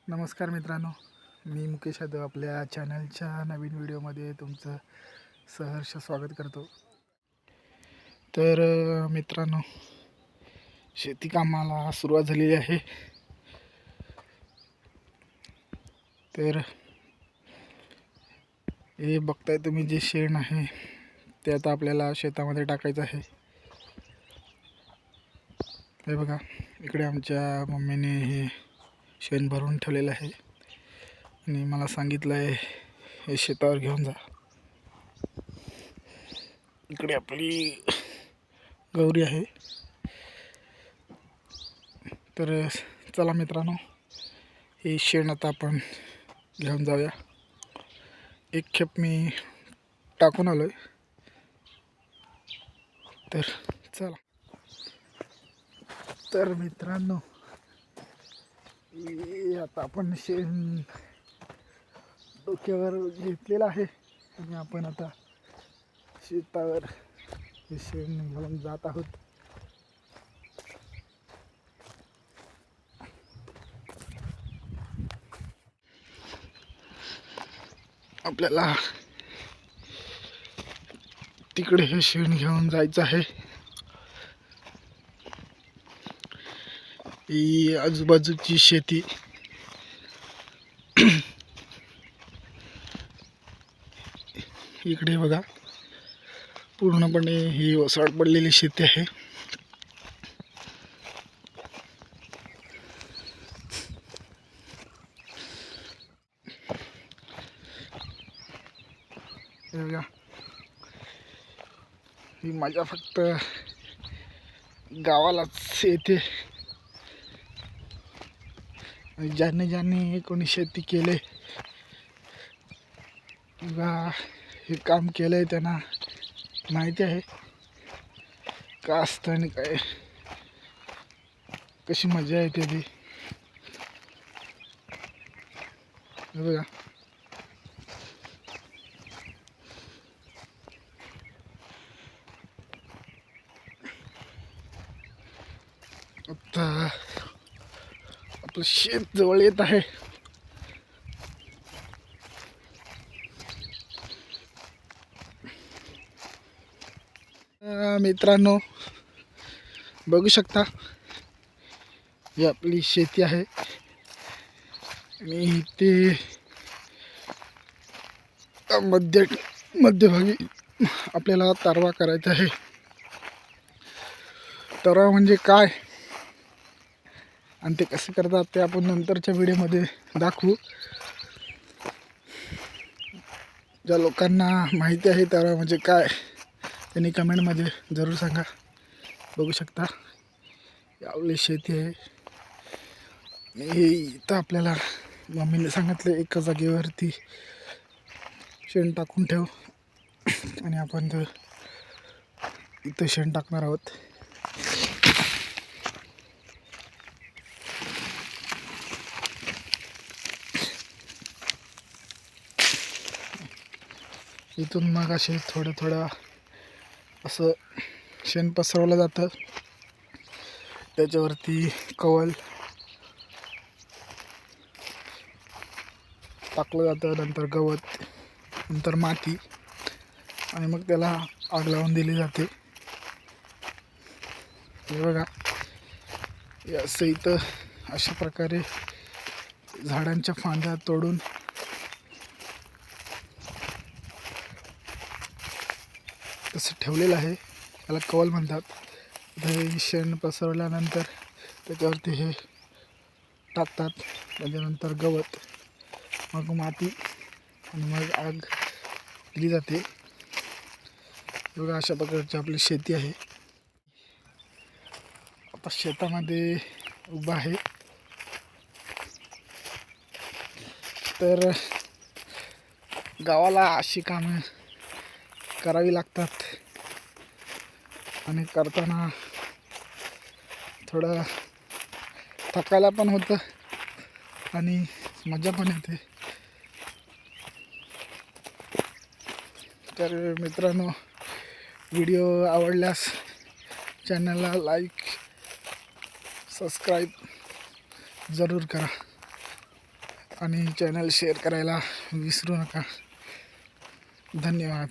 नमस्कार मित्रांनो, मी मुकेश यादव आपल्या चॅनलच्या नवीन व्हिडिओमध्ये तुमचं सहर्ष स्वागत करतो. तर मित्रांनो, शेती कामाला सुरुवात झालेली आहे. तर हे बघताय तुम्ही जे शेण आहे ते आता आपल्याला शेतामध्ये टाकायचं आहे. हे बघा, इकडे आमच्या मम्मीने हे शेण भरून ठेवलेलं आहे आणि मला सांगितलं आहे हे शेतावर घेऊन जा. इकडे आपली गौरी आहे. तर चला मित्रांनो, हे शेण आता आपण घेऊन जाऊया. एक खेप मी टाकून आलोय. तर चला. तर मित्रांनो, आता आपण शेण डोक्यावर घेतलेलं आहे आणि आपण आता शेतावर हे शेण घेऊन जात आहोत. आपल्याला तिकडे हे शेण घेऊन जायचं आहे. ही आजूबाजूची शेती इकडे बघा, पूर्णपणे ही ओसाड पडलेली शेती आहे. हे बघा, ही माझ्या फक्त गावालाच येते. ज्यांनी ज्यांनी कोणी शेती केले किंवा हे काम केलंय त्यांना माहिती आहे का असतं आणि काय, कशी मजा येते ती. बघा, आता आपलं शेत जवळ येत आहे. मित्रांनो, बघू शकता, ही आपली शेती आहे आणि ते मध्यभागी आपल्याला तरवा करायचा आहे. तरवा म्हणजे काय आणि ते कसं करतात ते आपण नंतरच्या व्हिडिओमध्ये दाखवू. ज्या लोकांना माहिती आहे तरवा म्हणजे काय त्यांनी कमेंटमध्ये जरूर सांगा. बघू शकता, आपली शेती आहे आणि इथं आपल्याला मम्मीने सांगितलं एका जागेवरती शेण टाकून ठेव आणि आपण इथं शेण टाकणार आहोत. इथून मग असे थोडं थोडं असं शेण पसरवलं जातं. त्याच्यावरती कवल टाकलं जातं, नंतर गवत, नंतर माती आणि मग त्याला आग लावून दिली जाते. हे बघा, असं इथं अशा प्रकारे झाडांच्या फांद्या तोडून तसं ठेवलेलं आहे. त्याला कवल म्हणतात. हे शेण पसरवल्यानंतर त्याच्यावरती हे टाकतात. त्याच्यानंतर गवत, मग माती आणि मग आग दिली जाते. बघा, अशा प्रकारची आपली शेती आहे. आता शेतामध्ये उभा आहे. तर गावाला अशी कामं करावी लागतात आणि करताना थोडं थकायला पण होतं आणि मजा पण येते. तर मित्रांनो, व्हिडिओ आवडल्यास चॅनलला लाईक सबस्क्राईब जरूर करा. आणि चॅनल शेअर करायला विसरू नका. धन्यवाद.